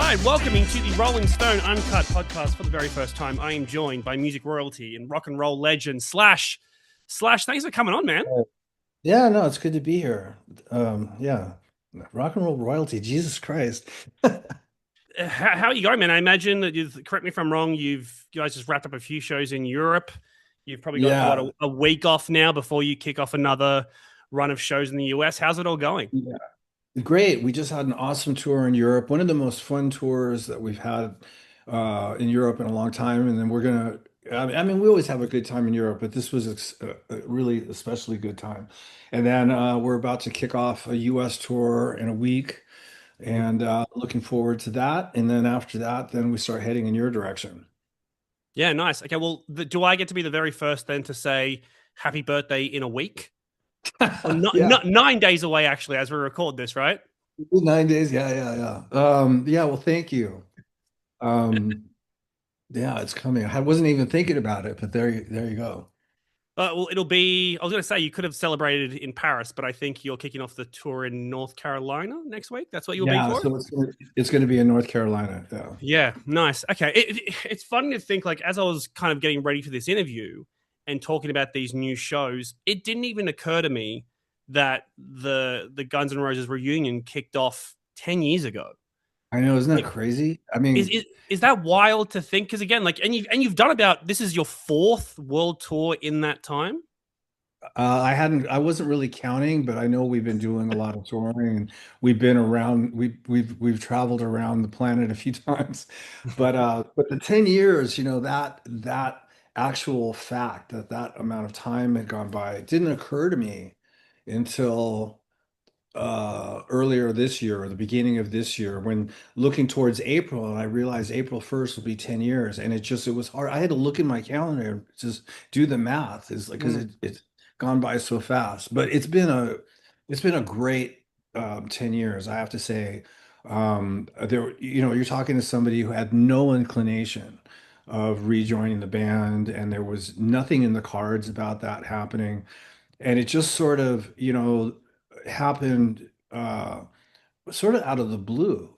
right, welcoming to the Rolling Stone Uncut podcast for the very first time. I am joined by music royalty and rock and roll legend Slash. Slash, thanks for coming on, man. Yeah, no, it's good to be here. Yeah, rock and roll royalty, Jesus Christ. How are you going, man? I imagine that correct me if I'm wrong. You guys just wrapped up a few shows in Europe. You've probably got Yeah, a week off now before you kick off another run of shows in the US. How's it all going? yeah. Great. We just had an awesome tour in Europe. One of the most fun tours that we've had in Europe in a long time. And then we're gonna, I mean, we always have a good time in Europe, but this was a really especially good time. And then we're about to kick off a US tour in a week, Mhm. and looking forward to that. And then after that, then we start heading in your direction. Yeah, nice. Okay, well, do I get to be the very first then to say happy birthday in a week? Or Yeah. 9 days away, actually, as we record this, right? 9 days, yeah, yeah, yeah. Yeah, well, thank you. Um, yeah, it's coming. I wasn't even thinking about it, but there you go. Well, it'll be. I was going to say you could have celebrated in Paris, but I think you're kicking off the tour in North Carolina next week. That's what you'll be Yeah, for. so it's gonna be in North Carolina. Yeah. Yeah, nice. Okay, it's funny to think like as I was kind of getting ready for this interview and talking about these new shows, it didn't even occur to me that the Guns N' Roses reunion kicked off 10 years ago. I know, isn't that Like, crazy? I is mean, is, is that wild to think? Because again, like, and you've done about this is your fourth world tour in that time. I wasn't really counting, but I know we've been doing a lot of touring, and we've been around. We've traveled around the planet a few times, but the 10 years, that actual fact that that amount of time had gone by, it didn't occur to me until earlier this year or the beginning of this year when looking towards April, and I realized April 1st will be 10 years, and it was hard. I had to look in my calendar and just do the math. Is like because Mm, it's gone by so fast. But it's been a great 10 years, I have to say. You're talking to somebody who had no inclination of rejoining the band, and there was nothing in the cards about that happening. And it just sort of, happened sort of out of the blue,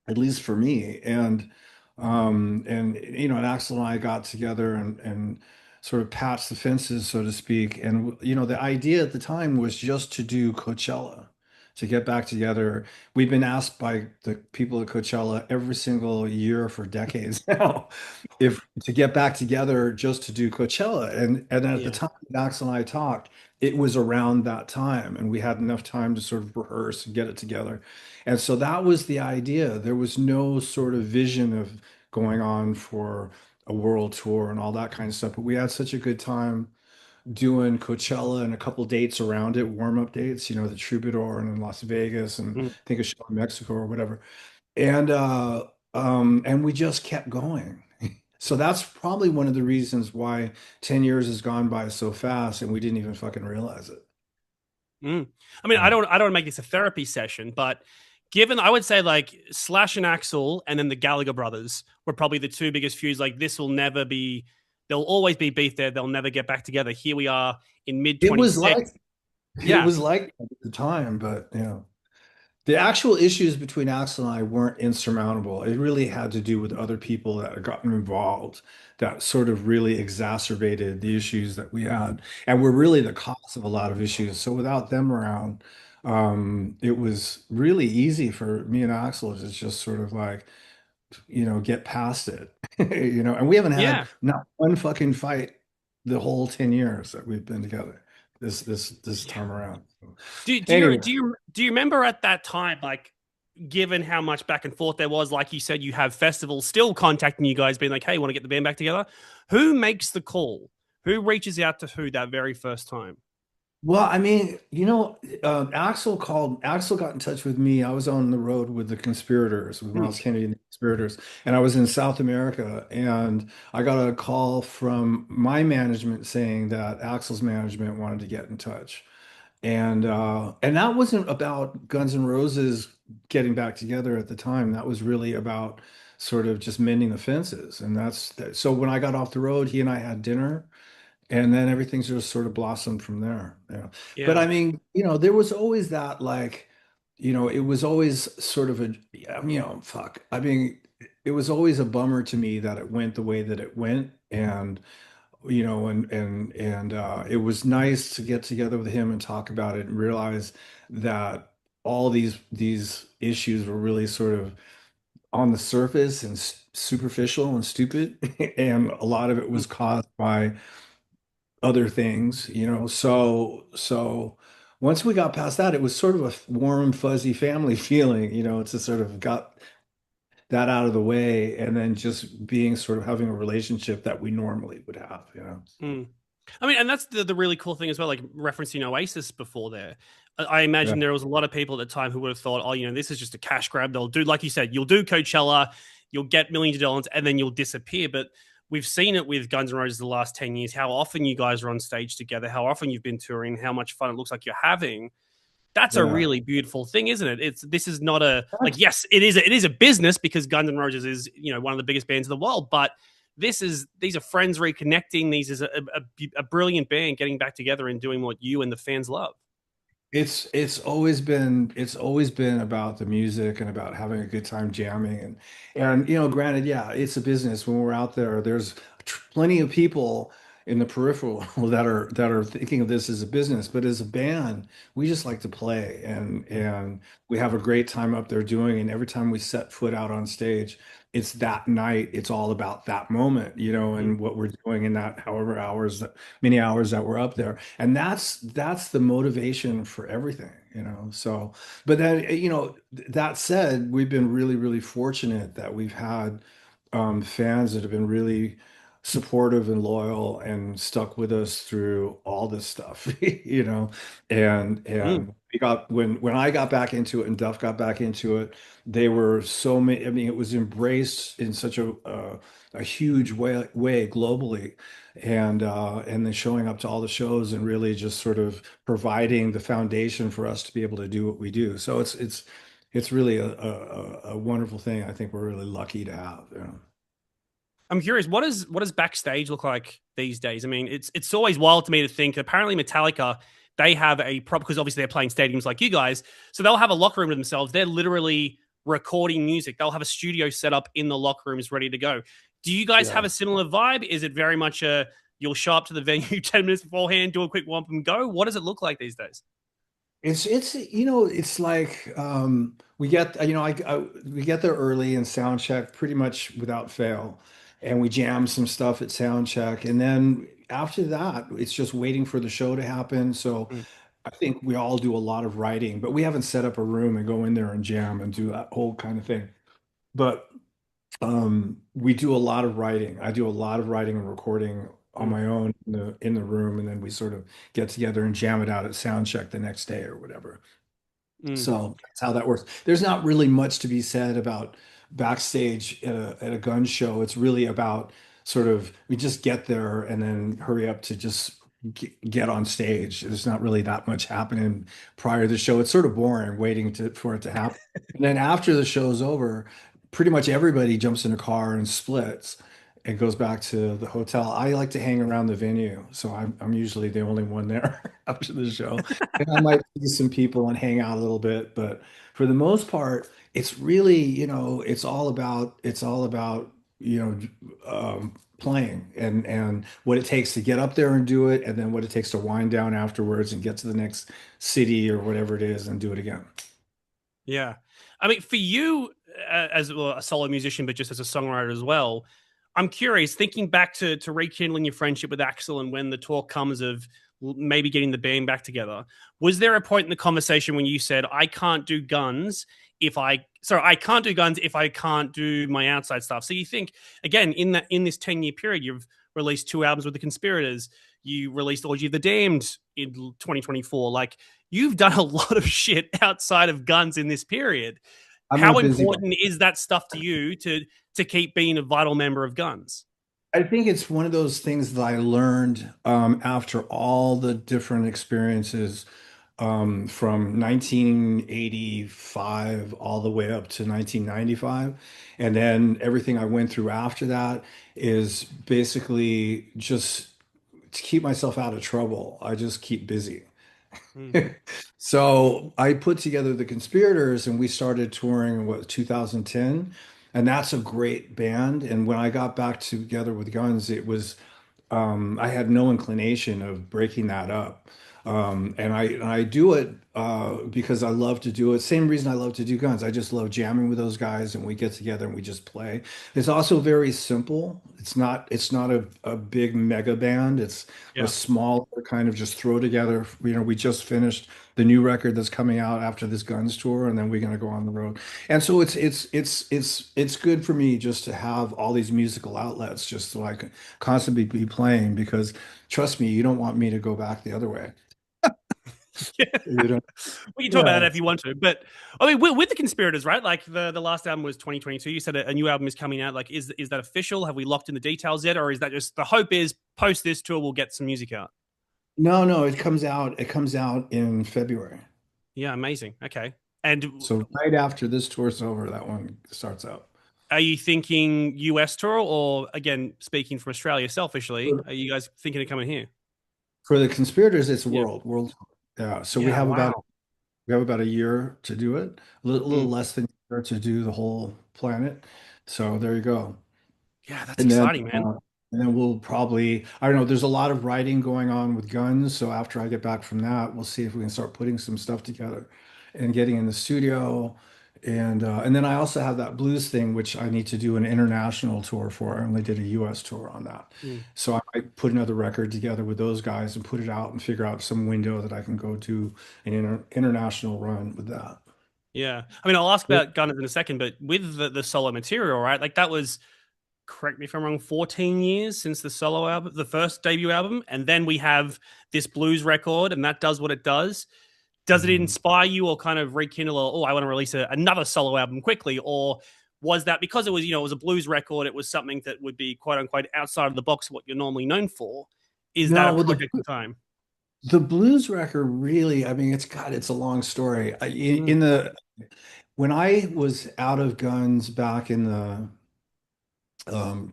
at least for me. And Axl and I got together and sort of patched the fences, so to speak. And the idea at the time was just to do Coachella, to get back together. We've been asked by the people at Coachella every single year for decades now if to get back together just to do Coachella. And at the yeah, time that Axl and I talked, it was around that time, and we had enough time to sort of rehearse and get it together. And so that was the idea. There was no sort of vision of going on for a world tour and all that kind of stuff. But we had such a good time doing Coachella and a couple dates around it, warm-up dates, the Troubadour and in Las Vegas, and mm, I think a show in Mexico or whatever. And we just kept going. So that's probably one of the reasons why 10 years has gone by so fast and we didn't even fucking realize it. mm. I mean, I don't want to make this a therapy session, but given I would say like Slash and Axel and then the Gallagher brothers were probably the two biggest feuds. Like this will never be. There'll always be beef there. They'll never get back together. Here we are in mid It twenty was six. like it Yeah, was like at the time, but the actual issues between Axel and I weren't insurmountable. It really had to do with other people that had gotten involved that sort of really exacerbated the issues that we had, and were really the cause of a lot of issues. So without them around, it was really easy for me and Axel to just sort of like, get past it. And we haven't had yeah. not one fucking fight the whole 10 years that we've been together this Yeah. time around. So, Do you anyway. remember at that time, like, given how much back and forth there was, like you said, you have festivals still contacting you guys, being like, "Hey, want to get the band back together?" Who makes the call? Who reaches out to who that very first time? Well, I mean, Axel got in touch with me. I was on the road with the conspirators, with Mm, Miles Kennedy and the conspirators, and I was in South America, and I got a call from my management saying that Axel's management wanted to get in touch. And that wasn't about Guns N' Roses getting back together at the time. That was really about sort of just mending the fences. And so when I got off the road, he and I had dinner. And then everything's just sort of blossomed from there. Yeah. But yeah. I mean, there was always that like, it was always sort of fuck. I mean, it was always a bummer to me that it went the way that it went, and it was nice to get together with him and talk about it and realize that all these issues were really sort of on the surface and superficial and stupid, and a lot of it Mm, was caused by other things, so once we got past that, it was sort of a warm, fuzzy family feeling, to sort of got that out of the way and then just being sort of having a relationship that we normally would have. mm. I mean, and that's the really cool thing as well, like referencing Oasis before there. I Yeah. imagine there was a lot of people at the time who would have thought, oh, this is just a cash grab. They'll do, like you said, you'll do Coachella, you'll get millions of dollars, and then you'll disappear. But we've seen it with Guns N' Roses the last 10 years, how often you guys are on stage together, how often you've been touring, how much fun it looks like you're having. That's a Yeah. really beautiful thing, isn't it? This is not a like, yes, it is a business because Guns N' Roses is one of the biggest bands in the world, but these are friends reconnecting. These is a brilliant band getting back together and doing what you and the fans love. It's always been about the music and about having a good time jamming and granted, yeah, it's a business. When we're out there, there's plenty of people in the peripheral that are thinking of this as a business, but as a band, we just like to play and we have a great time up there doing, and every time we set foot out on stage, it's that night, it's all about that moment, Mm, and what we're doing in that many hours that we're up there. And that's the motivation for everything, so, but then, that said, we've been really, really fortunate that we've had fans that have been really supportive and loyal and stuck with us through all this stuff, mm, and we got when I got back into it and Duff got back into it, they were so many. I mean, it was embraced in such a huge way globally, and then showing up to all the shows and really just sort of providing the foundation for us to be able to do what we do. So it's really a wonderful thing. I think we're really lucky to have. I'm curious, what does backstage look like these days? I mean, it's always wild to me to think. Apparently, Metallica, they have a prop because obviously they're playing stadiums like you guys, so they'll have a locker room to themselves. They're literally recording music. They'll have a studio set up in the locker rooms ready to go. Do you guys have Yeah. a similar vibe? Is it very much a you'll show up to the venue 10 minutes beforehand, do a quick womp and go? What does it look like these days? It's like we get we get there early and sound check pretty much without fail, and we jam some stuff at sound check, and then after that it's just waiting for the show to happen. So Mm, I think we all do a lot of writing, but we haven't set up a room and go in there and jam and do that whole kind of thing. But we do a lot of writing. I do a lot of writing and recording on mm, my own in the room, and then we sort of get together and jam it out at sound check the next day or whatever. mm. So that's how that works. There's not really much to be said about backstage at a gun show. It's really about sort of we just get there and then hurry up to just get on stage. There's not really that much happening prior to the show. It's sort of boring waiting for it to happen. And then after the show's over, pretty much everybody jumps in a car and splits and goes back to the hotel. I like to hang around the venue, so I'm usually the only one there after the show. And I might see some people and hang out a little bit, but for the most part, it's really, playing and what it takes to get up there and do it, and then what it takes to wind down afterwards and get to the next city or whatever it is and do it again. Yeah. I mean, for you as well, a solo musician, but just as a songwriter as well, I'm curious, thinking back to rekindling your friendship with Axl and when the talk comes of maybe getting the band back together, was there a point in the conversation when you said, I can't do guns if I can't do my outside stuff. So you think, again, in this 10-year period, you've released 2 albums with the Conspirators, you released Orgy of the Damned in 2024. Like, you've done a lot of shit outside of guns in this period. I'm a How busybody. important is that stuff to you to keep being a vital member of guns? I think it's one of those things that I learned after all the different experiences from 1985 all the way up to 1995. And then everything I went through after that is basically just to keep myself out of trouble. I just keep busy. Mm. So I put together the Conspirators and we started touring in what, 2010. And that's a great band. And when I got back together with Guns, I had no inclination of breaking that up. And I do it because I love to do it. Same reason I love to do Guns. I just love jamming with those guys and we get together and we just play. It's also very simple. It's not a big mega band. It's a Yeah. smaller kind of just throw together. We just finished the new record that's coming out after this Guns tour, and then we're gonna go on the road. And so it's good for me just to have all these musical outlets just so I can constantly be playing because trust me, you don't want me to go back the other way. Yeah. You don't. We can talk about Yeah. that if you want to, but I mean, with the Conspirators, right? Like the last album was 2022. You said a new album is coming out. Like, is that official? Have we locked in the details yet, or is that just the hope is post this tour we'll get some music out? No, no, it comes out. It comes out in February. Yeah, amazing. Okay, and So right after this tour's over, that one starts out. are you thinking US tour, or again, speaking from Australia selfishly, For are you guys thinking of coming here? for the Conspirators, it's Yeah. world tour. Yeah. So Yeah. Wow. we have about a year to do it. Little Mm. less than a year to do the whole planet. So there you go. Yeah, that's And then, exciting, man. uh, and then we'll probably, I don't know, there's a lot of writing going on with Guns. So after I get back from that, we'll see if we can start putting some stuff together and getting in the studio. And then I also have that blues thing, which I need to do an international tour for. I only did a US tour on that. Mm. So I might put another record together with those guys and put it out and figure out some window that I can go do an international run with that. Yeah. I mean, I'll ask about Gunners in a second, but with the solo material, right? Like that was, correct me if I'm wrong, 14 years since the solo album, the first debut album. And then we have this blues record, and that does what it does. Does it Mhm. inspire you or kind of rekindle, oh, I want to release another solo album quickly? Or was that because it was, it was a blues record, it was something that would be quote unquote outside of the box of what you're normally known for? Is that a No, well, project in time? the blues record really, I mean, it's a long story. Mm, When I was out of Guns back in the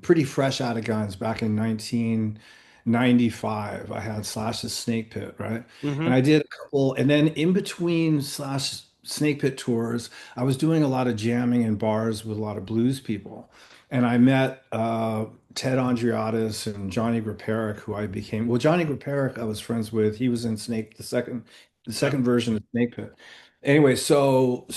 pretty fresh out of Guns back in 1995. I had Slash's Snake Pit, right? And mm-hmm. I did a couple, and then in between Slash Snake Pit tours, I was doing a lot of jamming in bars with a lot of blues people. And I met Ted Andreatis and Johnny Griperic, who I became, well, Johnny Griperic I was friends with. He was in Snake, the Yeah. second version of Snake Pit. Anyway, so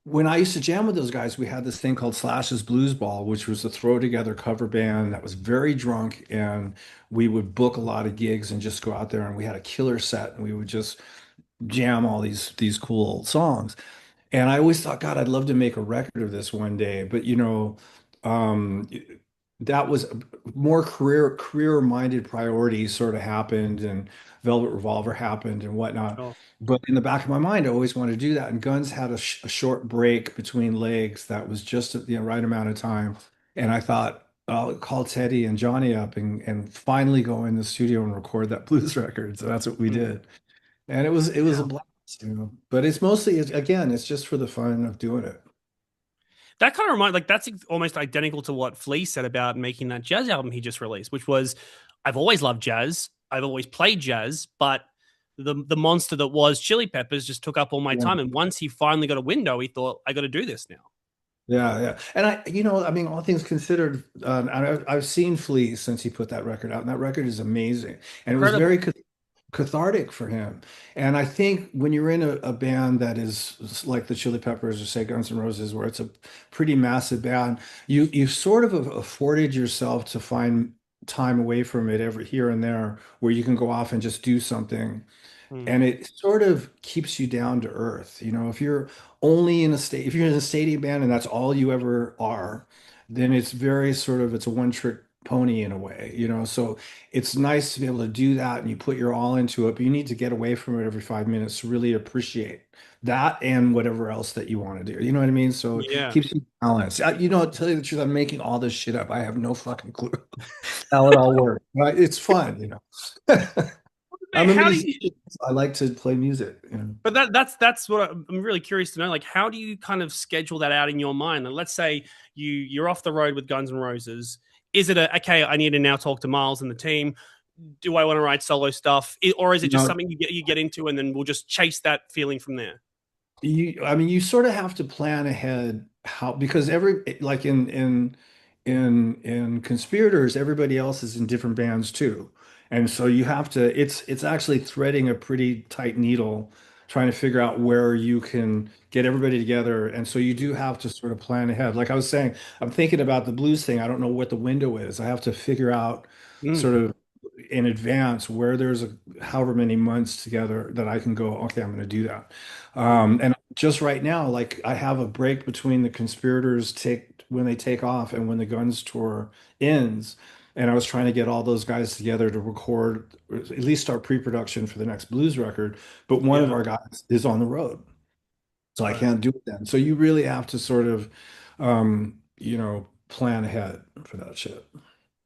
when I used to jam with those guys, we had this thing called Slash's Blues Ball, which was a throw together cover band that was very drunk. And we would book a lot of gigs and just go out there and we had a killer set and we would just jam all these cool songs. And I always thought, God, I'd love to make a record of this one day. But um, that was more career-minded priorities sort of happened, and Velvet Revolver happened and whatnot. Sure. But in the back of my mind, I always wanted to do that. And Guns had a short break between legs that was just at the right amount of time. And I thought, I'll call Teddy and Johnny up and finally go in the studio and record that blues record. So that's what we Mm. did. And it was a Yeah. blast. But it's mostly again, it's just for the fun of doing it. That kind of reminds, like, that's almost identical to what Flea said about making that jazz album he just released, which was, I've always loved jazz. I've always played jazz, but the monster that was Chili Peppers just took up all my Yeah. time. And once he finally got a window, he thought, I got to do this now. Yeah, yeah. And I mean, all things considered, I've seen Flea since he put that record out, and that record is amazing. And it was Incredible. very cathartic for him. And I think when you're in a band that is like the Chili Peppers or say Guns N' Roses, where it's a pretty massive band, you sort of afforded yourself to find time away from it every here and there where you can go off and just do something Mm. and it sort of keeps you down to earth. If you're only in a state, if you're in a stadium band and that's all you ever are, then it's very sort of it's a one trick pony in a way. So it's nice to be able to do that and you put your all into it, but you need to get away from it every 5 minutes to really appreciate that and whatever else that you want to do. You know what I mean? So it Yeah. keeps you balanced. To tell you the truth, I'm making all this shit up. I have no fucking clue how it all works. Right? It's fun. I'm a How do you, musician. I like to play music. but that's what I'm really curious to know. Like, how do you kind of schedule that out in your mind? And let's say you're off the road with Guns N' Roses. Is it okay? I need to now talk to Miles and the team. do I want to write solo stuff, or is it just No, something you get into and then we'll just chase that feeling from there? I mean, you sort of have to plan ahead how, because every, like in conspirators, everybody else is in different bands too. And so you have to, it's actually threading a pretty tight needle trying to figure out where you can get everybody together. And so you do have to sort of plan ahead. Like I was saying, I'm thinking about the blues thing. I don't know what the window is. I have to figure out Mm, sort of in advance where there's however many months together that I can go, okay, I'm going to do that. mm, And just right now, like I have a break between the conspirators take when they take off and when the Guns tour ends. And I was trying to get all those guys together to record, or at least start pre-production for the next blues record. But one of yeah, our guys is on the road, so I right. can't do it then. So you really have to sort of, plan ahead for that shit.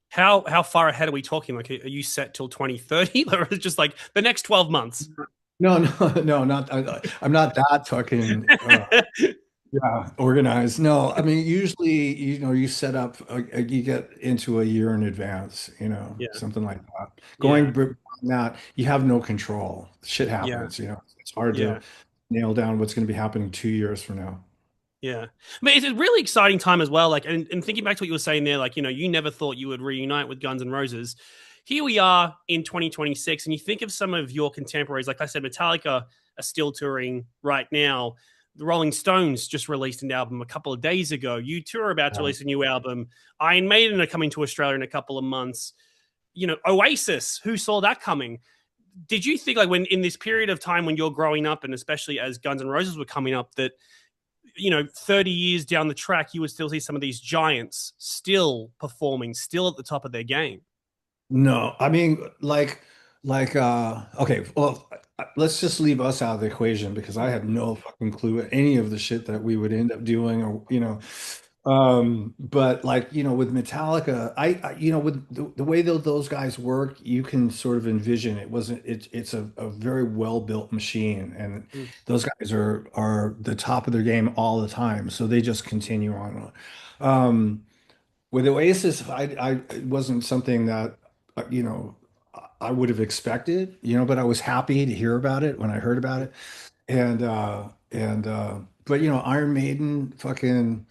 How far ahead are we talking? Like, are you set till 2030, or is it just like the next 12 months? No, no, no, not. I'm not that fucking. Yeah, organized. No, I mean, usually, you set up, you get into a year in advance, Yeah, something like that. yeah, Beyond that, you have no control. Shit yeah, happens, It's hard to yeah. nail down what's going to be happening 2 years from now. Yeah. I mean, it's a really exciting time as well. Like, and thinking back to what you were saying there, like, you never thought you would reunite with Guns N' Roses. Here we are in 2026, and you think of some of your contemporaries, like I said, Metallica are still touring right now. The Rolling Stones just released an album a couple of days ago. U2 are about to Yeah. release a new album. Iron Maiden are coming to Australia in a couple of months. Oasis, who saw that coming? Did you think, like, when in this period of time when you're growing up, and especially as Guns N' Roses were coming up, that 30 years down the track, you would still see some of these giants still performing, still at the top of their game? No, I mean, okay, well, let's just leave us out of the equation because I had no fucking clue any of the shit that we would end up doing but like, with Metallica, with the way those guys work, you can sort of envision it's a very well-built machine, and Mm, those guys are the top of their game all the time, so they just continue on. Um, with Oasis, it wasn't something that I would have expected, but I was happy to hear about it when I heard about mm, it. But Iron Maiden, fucking,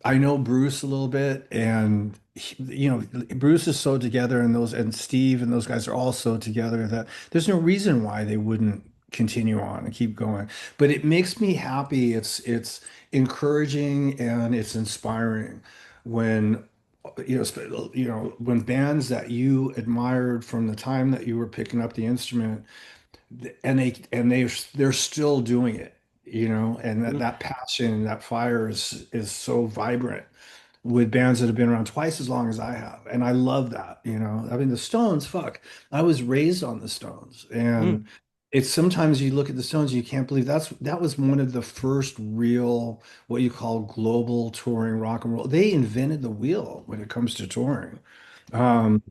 I know Bruce a little bit, and Bruce is so together, and Steve and those guys are all so together that there's no reason why they wouldn't continue on and keep going. But it makes me happy. It's encouraging and it's inspiring when when bands that you admired from the time that you were picking up the instrument, they're still doing it, and that mm, that passion, that fire is so vibrant with bands that have been around twice as long as I have. And I love that. I mean, the Stones, fuck, I was raised on the Stones. mm, And it's sometimes you look at the Stones, you can't believe that was one of the first real, what you call global touring rock and roll. They invented the wheel when it comes to touring. mm, Um,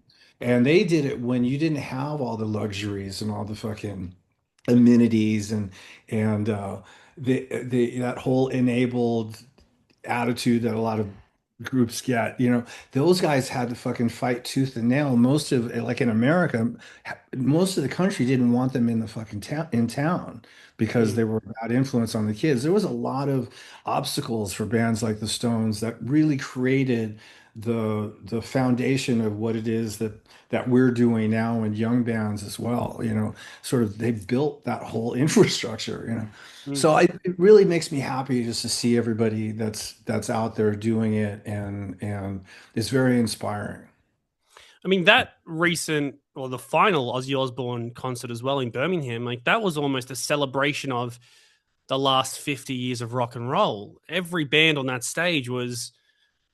and they did it when you didn't have all the luxuries and all the fucking amenities and that whole enabled attitude that a lot of groups get. Those guys had to fucking fight tooth and nail. Most of, like in America, most of the country didn't want them in the fucking town in town because mm, they were a bad influence on the kids. There was a lot of obstacles for bands like the Stones that really created the foundation of what it is that we're doing now in young bands as well. Sort of they built that whole infrastructure. mm. So it really makes me happy just to see everybody that's out there doing it, and it's very inspiring. I mean, that recent or the final Ozzy Osbourne concert as well in Birmingham, like that was almost a celebration of the last 50 years of rock and roll. Every band on that stage was,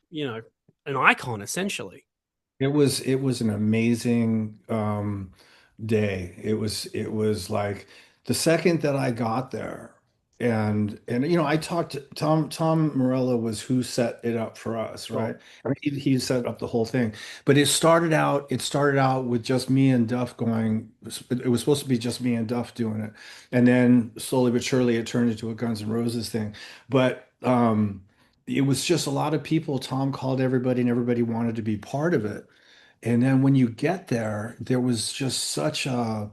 you know, an icon essentially. It was an amazing day. It was like the second that I got there, and I talked to Tom Morello was who set it up for us, Sure. right? I mean, he set up the whole thing. But it started out with just me and Duff going. It was supposed to be just me and Duff doing it, and then slowly but surely it turned into a Guns N' Roses thing. But it was just a lot of people. Tom called everybody, and everybody wanted to be part of it. And then when you get there, there was just such a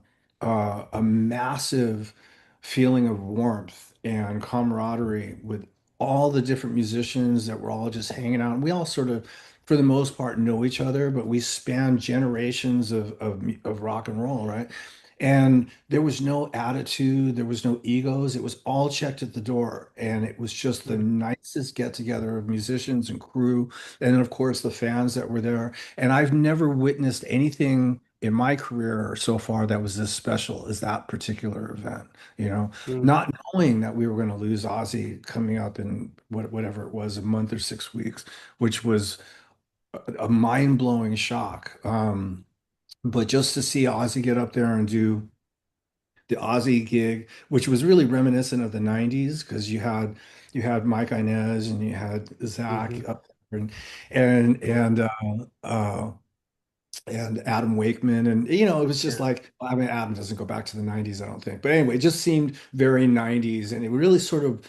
massive feeling of warmth and camaraderie with all the different musicians that were all just hanging out. And we all sort of, for the most part, know each other, but we span generations of rock and roll, right? And there was no attitude, there was no egos. It was all checked at the door. And it was just the Mm. nicest get together of musicians and crew. And then, of course, the fans that were there. And I've never witnessed anything in my career so far that was as special as that particular event, you know, Mm. not knowing that we were going to lose Ozzy coming up in whatever it was, a month or 6 weeks, which was a mind-blowing shock. But just to see Ozzy get up there and do the Ozzy gig, which was really reminiscent of the 90s because you had Mike Inez and you had Zach Hmm. up there and and uh, uh, and Adam Wakeman. And, it was just Yeah. like, I mean, Adam doesn't go back to the 90s, I don't think. But anyway, it just seemed very 90s. And it really sort of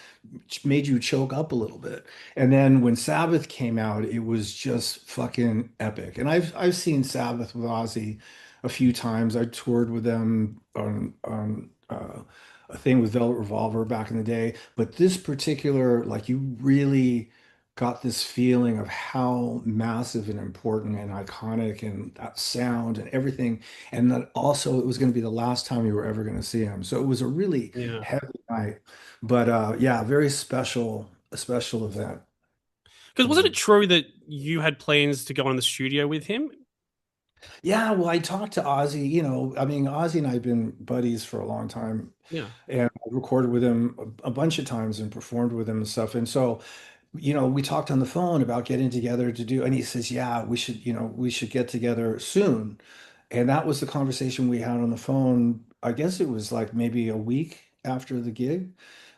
made you choke up a little bit. And then when Sabbath came out, it was just fucking epic. And I've seen Sabbath with Ozzy a few times. I toured with them on a thing with Velvet Revolver back in the day. But this particular, like, you really got this feeling of how massive and important and iconic and that sound and everything. And that also it was going to be the last time you were ever going to see him. So it was a really Yeah. heavy night. But yeah, very special, a special event. Because wasn't it Um, true that you had plans to go in the studio with him? yeah, well, I talked to Ozzy, I mean, Ozzy and I have been buddies for a long time. Yeah. And I recorded with him a bunch of times and performed with him and stuff. And so we talked on the phone about getting together to do, and he says, yeah, we should get together soon. And that was the conversation we had on the phone. I guess it was like maybe a week after the gig,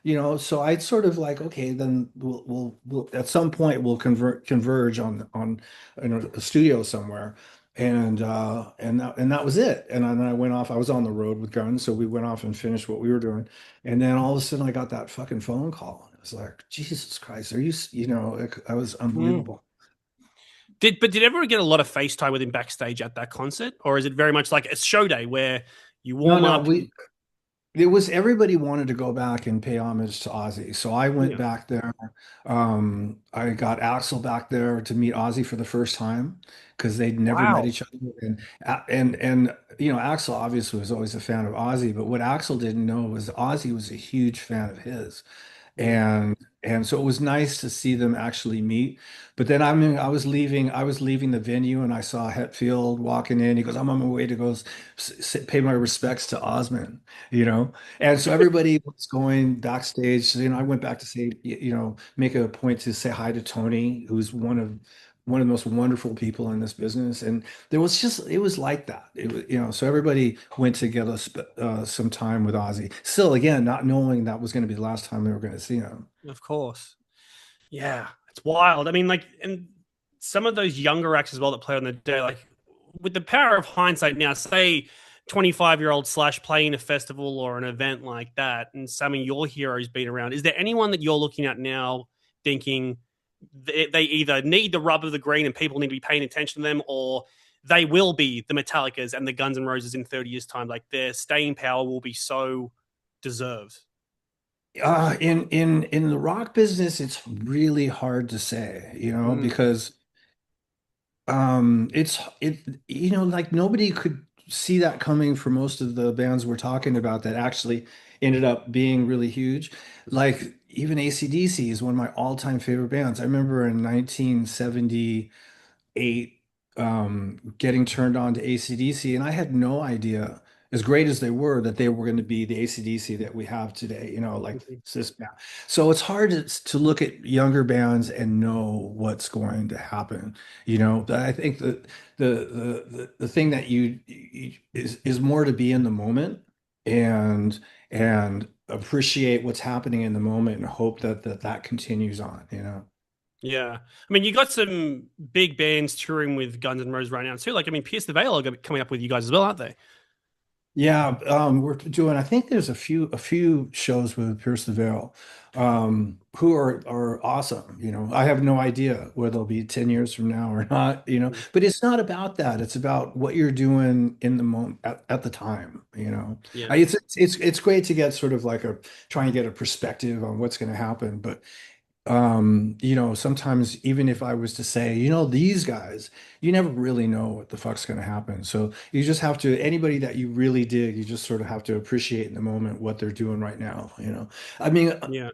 so I'd sort of like, okay, then we'll at some point we'll converge on in a studio somewhere. And that was it. And then I went off. I was on the road with Guns, so we went off and finished what we were doing. And then all of a sudden, I got that fucking phone call. It was like, Jesus Christ, are you, that was Mm. unbelievable. Did you ever get a lot of FaceTime with him backstage at that concert, or is it very much like a show day where you No, warm no, up? it was everybody wanted to go back and pay homage to Ozzy. So I went Yeah. back there. I got Axl back there to meet Ozzy for the first time because they'd never met Wow. each other. And Axl obviously was always a fan of Ozzy, but what Axl didn't know was Ozzy was a huge fan of his. Mm. And so it was nice to see them actually meet. But then I was leaving the venue and I saw Hetfield walking in. He goes, I'm on my way to go pay my respects to Osmond, you know? And so everybody was going backstage. So, I went back to say, make a point to say hi to Tony, who's one of the most wonderful people in this business. And it was like that. It was, so everybody went to get us some time with Ozzy. Still, again, not knowing that was going to be the last time we were going to see him. Of course. Yeah, it's wild. I mean, like, and some of those younger acts as well that play on the day, like, with the power of hindsight now, say 25-year-old slash playing a festival or an event like that, and some of your heroes been around. Is there anyone that you're looking at now thinking they either need the rub of the green and people need to be paying attention to them, or they will be the Metallicas and the Guns N' Roses in 30 years' time? Like, their staying power will be so deserved. In the rock business, it's really hard to say, Mm. because like nobody could see that coming for most of the bands we're talking about that actually ended up being really huge. Like even AC/DC is one of my all-time favorite bands. I remember in 1978 getting turned on to AC/DC, and I had no idea, as great as they were, that they were going to be the AC/DC that we have today, like Mhm. this band. So it's hard to look at younger bands and know what's going to happen, But I think that the thing that is more to be in the moment and appreciate what's happening in the moment and hope that continues on. Yeah. I mean, you got some big bands touring with Guns N' Roses right now too. Like, I mean, Pierce the Veil are coming up with you guys as well, aren't they? Yeah, we're doing. I think there's a few shows with Pierce the Veil, who are awesome. I have no idea where they'll be 10 years from now or not. Mm. But it's not about that. It's about what you're doing in the moment at the time. Yeah. It's great to get sort of like try and get a perspective on what's going to happen, but sometimes even if I was to say, these guys, you never really know what the fuck's going to happen. So you just have to, anybody that you really dig, you just sort of have to appreciate in the moment what they're doing right now. I mean, Yeah.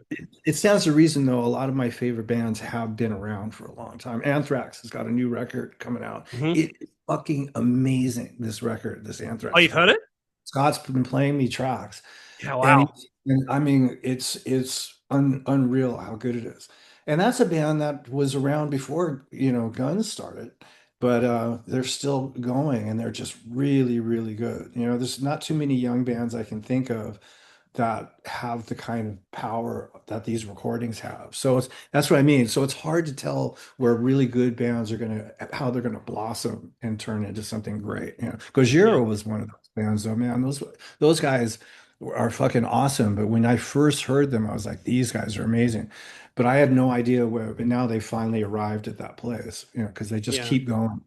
it stands to reason though, a lot of my favorite bands have been around for a long time. Anthrax has got a new record coming out. Hmm. It is fucking amazing, this record, this Oh, Anthrax you've heard record. it? Scott's been playing me tracks. Yeah. And, Wow. and I mean, it's unreal how good it is. And that's a band that was around before, Guns started, but they're still going and they're just really, really good. There's not too many young bands I can think of that have the kind of power that these recordings have. So that's what I mean. So it's hard to tell where really good bands are how they're gonna blossom and turn into something great. Yeah. Gojira was one of those bands, though, man. Those guys are fucking awesome. But when I first heard them, I was like, these guys are amazing. But I had no idea where, but now they finally arrived at that place, because they just Yeah. keep going.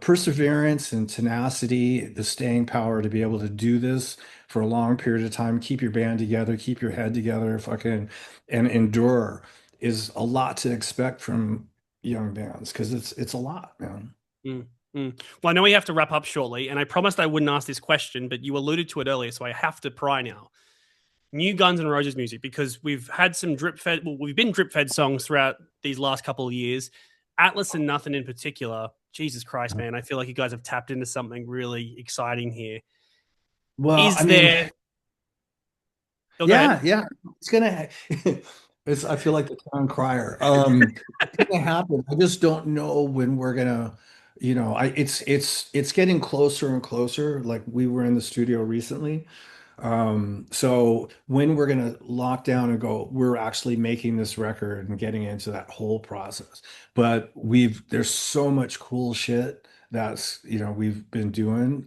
Perseverance and tenacity, the staying power to be able to do this for a long period of time, keep your band together, keep your head together, fucking, and endure is a lot to expect from young bands because it's a lot, man. Mm, mm. Well, I know we have to wrap up shortly, and I promised I wouldn't ask this question, but you alluded to it earlier, so I have to pry now. New Guns N' Roses music, because we've had some drip fed, well, we've been drip fed songs throughout these last couple of years. Atlas and Nothing in particular. Jesus Christ, man, I feel like you guys have tapped into something really exciting here. Well, I Is mean, there? Oh, go ahead. yeah, it's gonna. I feel like the town crier. It's gonna happen. I just don't know when we're gonna. It's getting closer and closer. Like we were in the studio recently. So when we're gonna lock down and go, we're actually making this record and getting into that whole process. But there's so much cool shit we've been doing.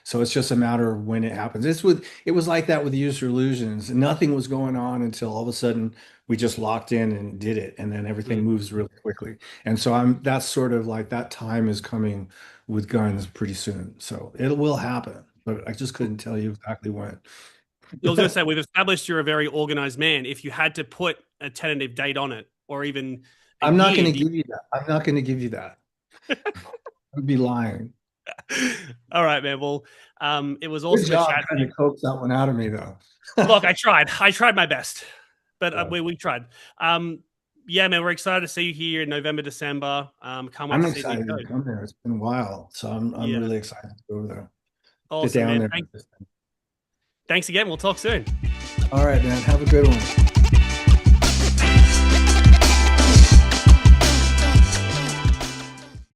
So it's just a matter of when it happens. It was like that with User Illusions. Nothing was going on until all of a sudden we just locked in and did it, and then everything Mm, moves really quickly. And so that's sort of like that time is coming with Guns pretty soon. So it will happen, but I just mm. couldn't tell you exactly when. I was going to say, we've established you're a very organized man. If you had to put a tentative date on it, or even a I'm not going year, to give you that. I'm not going to give you that. I'd be lying. All right, man. Well, it was Good awesome to job chat to trying you. to coax that one out of me, though. Look, I tried. I tried my best, but Yeah. we tried. Yeah, man. We're excited to see you here in November, December. Can't wait I'm to see the excited to show. come there. It's been a while, so I'm Yeah, really excited to go over there. Get awesome, down man. there. Thanks again. We'll talk soon. All right, man. Have a good one.